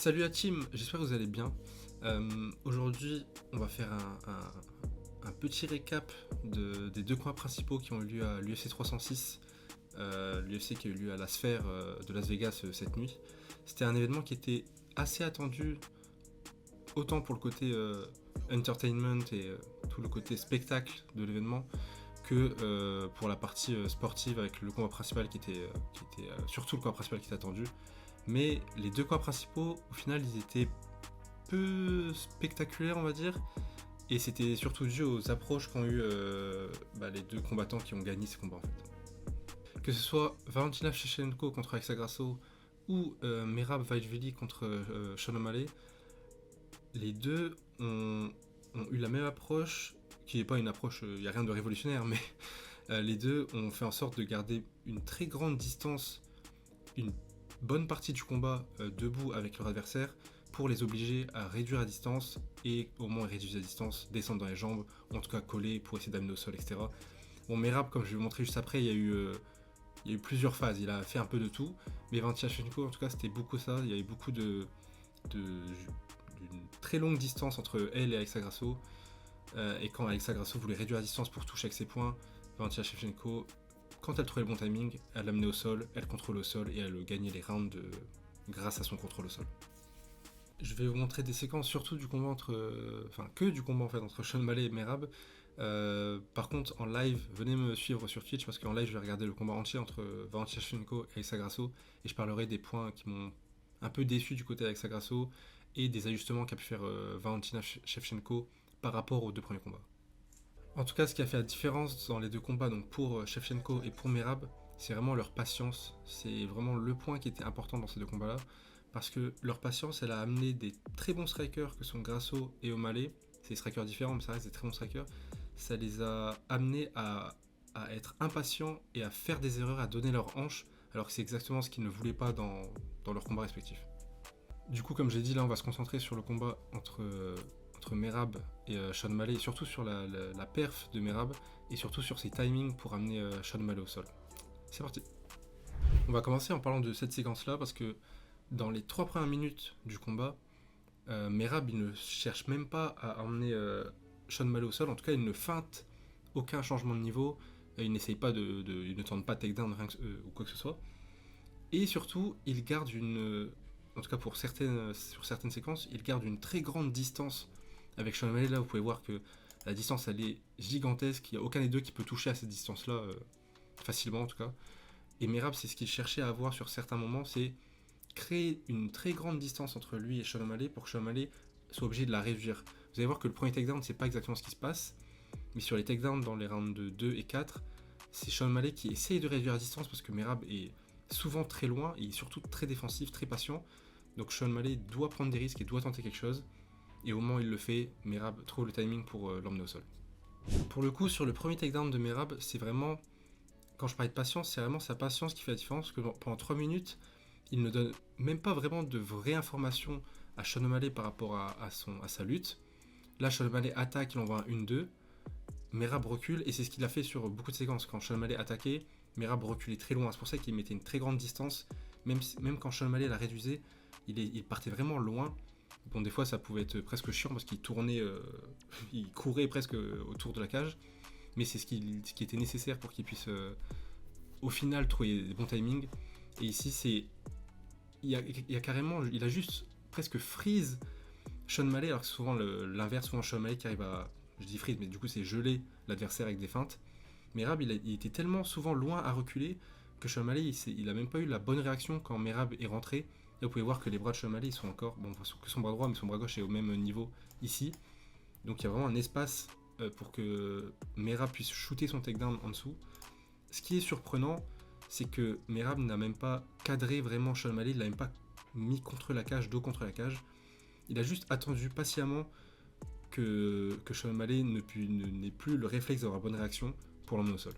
Salut la team, j'espère que vous allez bien. Aujourd'hui, on va faire un petit récap des deux combats principaux qui ont eu lieu à l'UFC 306, l'UFC qui a eu lieu à la Sphère de Las Vegas cette nuit. C'était un événement qui était assez attendu, autant pour le côté entertainment et tout le côté spectacle de l'événement, que pour la partie sportive avec le combat principal qui était surtout le combat principal qui était attendu. Mais les deux combats principaux, au final, ils étaient peu spectaculaires, on va dire. Et c'était surtout dû aux approches qu'ont eu les deux combattants qui ont gagné ces combats, en fait. Que ce soit Valentina Shevchenko contre Alexa Grasso ou Merab Dvalishvili contre Sean O'Malley, les deux ont eu la même approche, qui n'est pas une approche, il n'y a rien de révolutionnaire, mais les deux ont fait en sorte de garder une très grande distance, une bonne partie du combat debout avec leur adversaire pour les obliger à réduire la distance et au moins réduire la distance, descendre dans les jambes, en tout cas coller pour essayer d'amener au sol, etc. Bon, Merab, comme je vais vous montrer juste après, il y a eu plusieurs phases, il a fait un peu de tout, mais Valentina Shevchenko, en tout cas, c'était beaucoup ça, il y avait beaucoup d'une très longue distance entre elle et Alexa Grasso, et quand Alexa Grasso voulait réduire la distance pour toucher avec ses poings, Valentina Shevchenko, quand elle trouvait le bon timing, elle l'amenait au sol, elle contrôlait au sol et elle gagnait les rounds grâce à son contrôle au sol. Je vais vous montrer des séquences surtout du combat entre Sean O'Malley et Merab. Par contre, en live, venez me suivre sur Twitch parce qu'en live, je vais regarder le combat entier entre Valentina Shevchenko et Alexa Grasso et je parlerai des points qui m'ont un peu déçu du côté d'Alexa Grasso et des ajustements qu'a pu faire Valentina Shevchenko par rapport aux deux premiers combats. En tout cas, ce qui a fait la différence dans les deux combats, donc pour Shevchenko et pour Merab, c'est vraiment leur patience. C'est vraiment le point qui était important dans ces deux combats-là. Parce que leur patience, elle a amené des très bons strikers que sont Grasso et O'Malley. C'est des strikers différents, mais ça reste des très bons strikers. Ça les a amenés à être impatients et à faire des erreurs, à donner leur hanche, alors que c'est exactement ce qu'ils ne voulaient pas dans leurs combats respectifs. Du coup, comme j'ai dit, là, on va se concentrer sur le combat entre Merab et Sean O'Malley, et surtout sur la perf de Merab, et surtout sur ses timings pour amener Sean O'Malley au sol. C'est parti. On va commencer en parlant de cette séquence-là, parce que dans les 3 premières minutes du combat, Merab, il ne cherche même pas à emmener Sean O'Malley au sol, en tout cas, il ne feinte aucun changement de niveau, il n'essaye pas il ne tente pas takedown ou quoi que ce soit, et surtout, il garde en tout cas sur certaines séquences, il garde une très grande distance avec Sean O'Malley. Là, vous pouvez voir que la distance, elle est gigantesque. Il n'y a aucun des deux qui peut toucher à cette distance-là, facilement en tout cas. Et Merab, c'est ce qu'il cherchait à avoir sur certains moments, c'est créer une très grande distance entre lui et Sean O'Malley pour que Sean O'Malley soit obligé de la réduire. Vous allez voir que le premier takedown, c'est pas exactement ce qui se passe, mais sur les takedowns dans les rounds de 2 et 4, c'est Sean O'Malley qui essaye de réduire la distance parce que Merab est souvent très loin et surtout très défensif, très patient. Donc Sean O'Malley doit prendre des risques et doit tenter quelque chose. Et au moment où il le fait, Merab trouve le timing pour l'emmener au sol. Pour le coup, sur le premier takedown de Merab, c'est vraiment, quand je parlais de patience, c'est vraiment sa patience qui fait la différence, parce que pendant 3 minutes, il ne donne même pas vraiment de vraies informations à Sean O'Malley par rapport à sa lutte. Là, Sean O'Malley attaque, il envoie un 1-2, Merab recule, et c'est ce qu'il a fait sur beaucoup de séquences. Quand Sean O'Malley attaquait, Merab reculait très loin, c'est pour ça qu'il mettait une très grande distance, même quand Sean O'Malley la réduisait, il partait vraiment loin. Bon, des fois, ça pouvait être presque chiant parce qu'il tournait, il courait presque autour de la cage, mais c'est ce qui était nécessaire pour qu'il puisse, au final, trouver des bons timings. Et ici, il y a carrément, il a juste presque freeze Sean O'Malley, alors que c'est souvent l'inverse, souvent Sean O'Malley qui arrive à, je dis freeze, mais du coup, c'est geler l'adversaire avec des feintes. Merab, il était tellement souvent loin à reculer que Sean O'Malley, il a même pas eu la bonne réaction quand Merab est rentré. Là, vous pouvez voir que les bras de Sean O'Malley, ils sont encore, bon, que son bras droit, mais son bras gauche est au même niveau ici. Donc il y a vraiment un espace pour que Merab puisse shooter son takedown en dessous. Ce qui est surprenant, c'est que Merab n'a même pas cadré vraiment Sean O'Malley, il l'a même pas mis contre la cage, dos contre la cage. Il a juste attendu patiemment que Sean O'Malley n'ait plus le réflexe d'avoir la bonne réaction pour l'emmener au sol.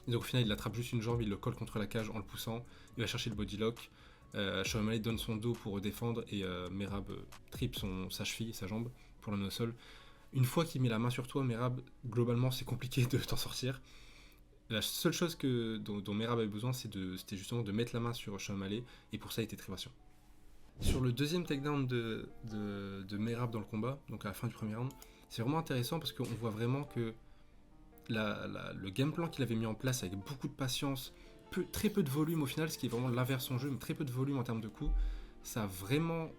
Et donc au final, il attrape juste une jambe, il le colle contre la cage en le poussant, il va chercher le body lock. Sean O'Malley donne son dos pour défendre et Merab tripe sa cheville, sa jambe pour l'emmener au sol. Une fois qu'il met la main sur toi, Merab, globalement, c'est compliqué de t'en sortir. La seule chose dont Merab avait besoin, c'était justement de mettre la main sur Sean O'Malley, et pour ça, il était très patient. Sur le deuxième takedown de Merab dans le combat, donc à la fin du premier round, c'est vraiment intéressant parce qu'on voit vraiment que le game plan qu'il avait mis en place avec beaucoup de patience, très peu de volume au final, ce qui est vraiment l'inverse de son jeu, mais très peu de volume en termes de coups, ça a vraiment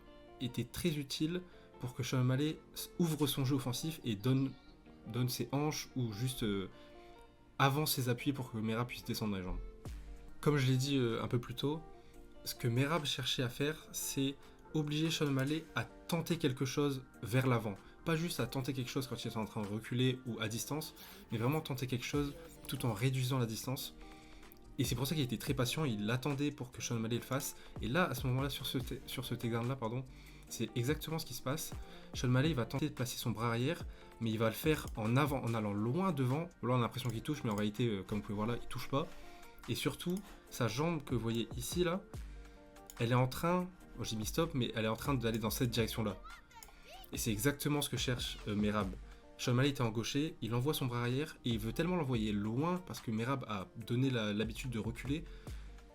été très utile pour que Sean O'Malley ouvre son jeu offensif et donne ses hanches ou juste avance ses appuis pour que Merab puisse descendre dans les jambes. Comme je l'ai dit un peu plus tôt, ce que Merab cherchait à faire, c'est obliger Sean O'Malley à tenter quelque chose vers l'avant. Pas juste à tenter quelque chose quand il est en train de reculer ou à distance, mais vraiment tenter quelque chose tout en réduisant la distance. Et c'est pour ça qu'il était très patient, il attendait pour que Sean O'Malley le fasse. Et là, à ce moment-là, sur ce takedown-là, c'est exactement ce qui se passe. Sean O'Malley va tenter de placer son bras arrière, mais il va le faire en avant, en allant loin devant. Là, on a l'impression qu'il touche, mais en réalité, comme vous pouvez voir là, il touche pas. Et surtout, sa jambe que vous voyez ici, là, elle est en train, j'ai mis stop, mais elle est en train d'aller dans cette direction-là. Et c'est exactement ce que cherche Merab. Sean O'Malley était en gaucher, il envoie son bras arrière et il veut tellement l'envoyer loin parce que Merab a donné l'habitude de reculer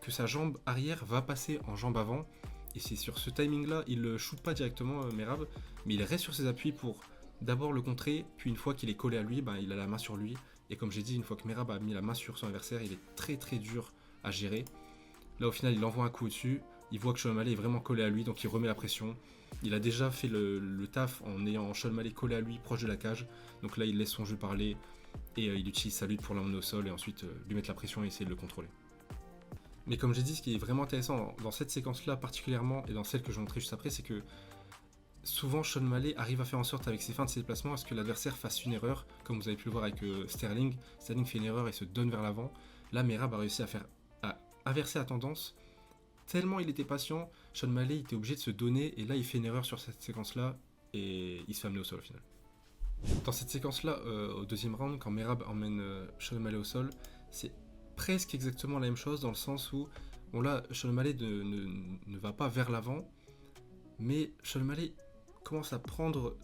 que sa jambe arrière va passer en jambe avant. Et c'est sur ce timing-là, il ne shoot pas directement Merab, mais il reste sur ses appuis pour d'abord le contrer, puis une fois qu'il est collé à lui, il a la main sur lui. Et comme j'ai dit, une fois que Merab a mis la main sur son adversaire, il est très très dur à gérer. Là au final, il envoie un coup au-dessus, il voit que Sean O'Malley est vraiment collé à lui, donc il remet la pression. Il a déjà fait le taf en ayant Sean O'Malley collé à lui, proche de la cage. Donc là, il laisse son jeu parler et il utilise sa lutte pour l'emmener au sol et ensuite lui mettre la pression et essayer de le contrôler. Mais comme j'ai dit, ce qui est vraiment intéressant dans cette séquence-là particulièrement et dans celle que je vais montrer juste après, c'est que souvent Sean O'Malley arrive à faire en sorte avec ses fins de ses déplacements à ce que l'adversaire fasse une erreur, comme vous avez pu le voir avec Sterling. Sterling fait une erreur et se donne vers l'avant. Là, Merab a réussi à inverser la tendance. Tellement il était patient, Sean O'Malley était obligé de se donner et là il fait une erreur sur cette séquence-là et il se fait amener au sol au final. Dans cette séquence-là, au deuxième round, quand Merab emmène Sean O'Malley au sol, c'est presque exactement la même chose dans le sens où là, Sean O'Malley ne va pas vers l'avant, mais Sean O'Malley commence à prendre,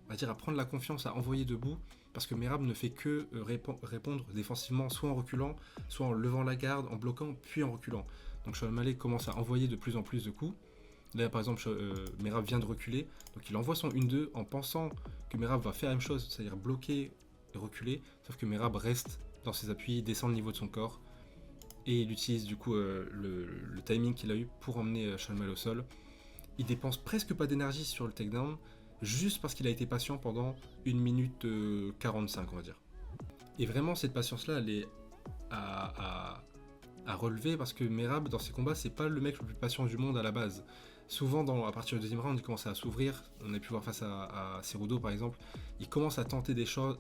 à prendre la confiance, à envoyer debout, parce que Merab ne fait que répondre défensivement, soit en reculant, soit en levant la garde, en bloquant, puis en reculant. Donc Sean O'Malley commence à envoyer de plus en plus de coups. Là par exemple, Merab vient de reculer, donc il envoie son 1-2 en pensant que Merab va faire la même chose, c'est-à-dire bloquer et reculer, sauf que Merab reste dans ses appuis, descend le niveau de son corps, et il utilise du coup le timing qu'il a eu pour emmener Sean O'Malley au sol. Il dépense presque pas d'énergie sur le takedown, juste parce qu'il a été patient pendant 1 minute 45 on va dire. Et vraiment cette patience-là, elle est à relever parce que Merab dans ses combats c'est pas le mec le plus patient du monde à la base. Souvent à partir du deuxième round il commence à s'ouvrir, on a pu voir face à Cerudo par exemple, il commence à tenter des choses,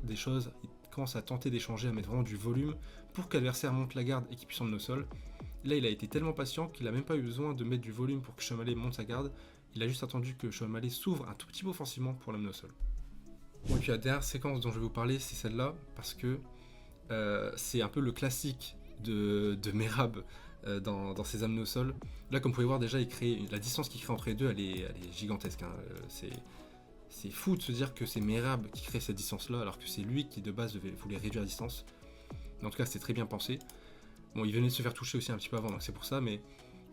il commence à tenter d'échanger, à mettre vraiment du volume pour que l'adversaire monte la garde et qu'il puisse emmener au sol. Là il a été tellement patient qu'il a même pas eu besoin de mettre du volume pour que Sean O'Malley monte sa garde, il a juste attendu que Sean O'Malley s'ouvre un tout petit peu offensivement pour l'amener au sol. Bon, et puis la dernière séquence dont je vais vous parler c'est celle-là parce que c'est un peu le classique de Merab dans ses amenés au sol. Là, comme vous pouvez voir, déjà, la distance qu'il crée entre les deux, elle est gigantesque. Hein. C'est fou de se dire que c'est Merab qui crée cette distance-là, alors que c'est lui qui, de base, voulait réduire la distance. Mais en tout cas, c'était très bien pensé. Bon, il venait de se faire toucher aussi un petit peu avant, donc c'est pour ça, mais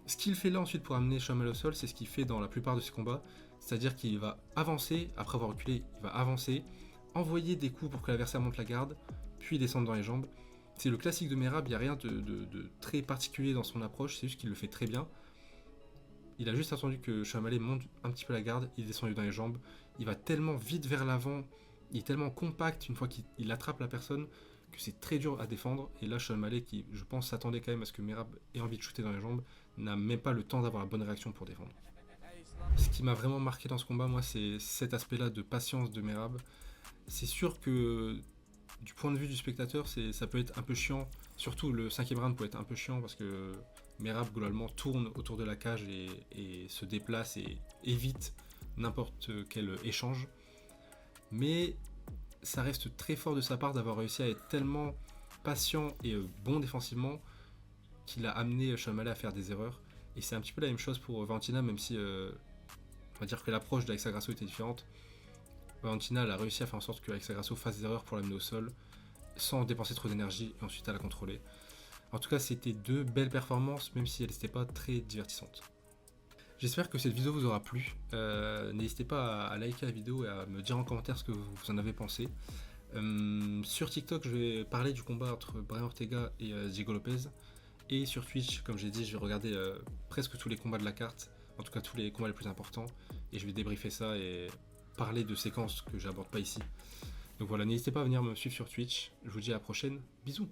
ce qu'il fait là ensuite pour amener Sean O'Malley au sol, c'est ce qu'il fait dans la plupart de ses combats, c'est-à-dire qu'il va avancer, après avoir reculé, il va avancer, envoyer des coups pour que l'adversaire monte la garde, puis descendre dans les jambes. C'est le classique de Merab, il n'y a rien de très particulier dans son approche, c'est juste qu'il le fait très bien. Il a juste attendu que Sean O'Malley monte un petit peu la garde, il descend dans les jambes, il va tellement vite vers l'avant, il est tellement compact une fois qu'il attrape la personne que c'est très dur à défendre. Et là, Sean O'Malley, qui je pense s'attendait quand même à ce que Merab ait envie de shooter dans les jambes, n'a même pas le temps d'avoir la bonne réaction pour défendre. Ce qui m'a vraiment marqué dans ce combat, moi, c'est cet aspect-là de patience de Merab. C'est sûr que du point de vue du spectateur, ça peut être un peu chiant. Surtout le 5e round peut être un peu chiant parce que Merab globalement tourne autour de la cage et se déplace et évite n'importe quel échange. Mais ça reste très fort de sa part d'avoir réussi à être tellement patient et bon défensivement qu'il a amené Sean O'Malley à faire des erreurs. Et c'est un petit peu la même chose pour Valentina, même si on va dire que l'approche d'Alexa Grasso était différente. Valentina a réussi à faire en sorte que Alexa Grasso fasse des erreurs pour l'amener au sol sans dépenser trop d'énergie et ensuite à la contrôler. En tout cas, c'était deux belles performances, même si elles n'étaient pas très divertissantes. J'espère que cette vidéo vous aura plu. N'hésitez pas à liker la vidéo et à me dire en commentaire ce que vous en avez pensé. Sur TikTok, je vais parler du combat entre Brian Ortega et Diego Lopez. Et sur Twitch, comme j'ai dit, je vais regarder presque tous les combats de la carte, en tout cas tous les combats les plus importants, et je vais débriefer ça et parler de séquences que j'aborde pas ici. Donc voilà, n'hésitez pas à venir me suivre sur Twitch. Je vous dis à la prochaine. Bisous.